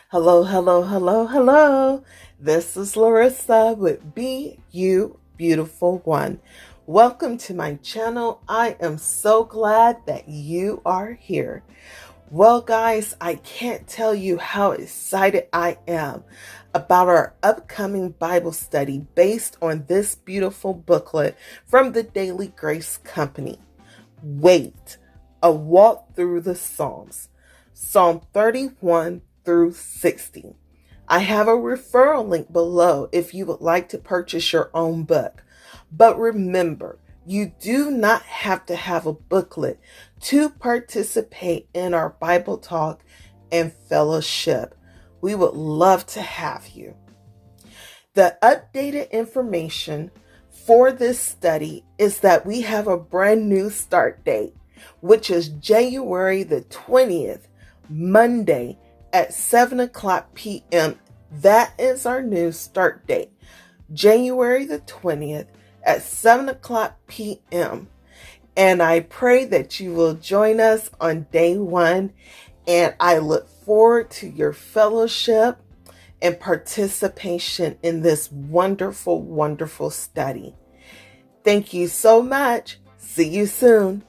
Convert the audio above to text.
Hello, hello, hello, hello. This is Larrissa with Be You Beautiful One. Welcome to my channel. I am so glad that you are here. Well, guys, I can't tell you how excited I am about our upcoming Bible study based on this beautiful booklet from the Daily Grace Company. Wait, a walk through the Psalms. Psalm 31 through 60. I have a referral link below if you would like to purchase your own book. But remember, you do not have to have a booklet to participate in our Bible talk and fellowship. We would love to have you. The updated information for this study is that we have a brand new start date, which is January the 20th, Monday at 7 o'clock p.m. That is our new start date, January the 20th at 7 o'clock p.m. And I pray that you will join us on day one, and I look forward to your fellowship and participation in this wonderful, wonderful study. Thank you so much. See you soon.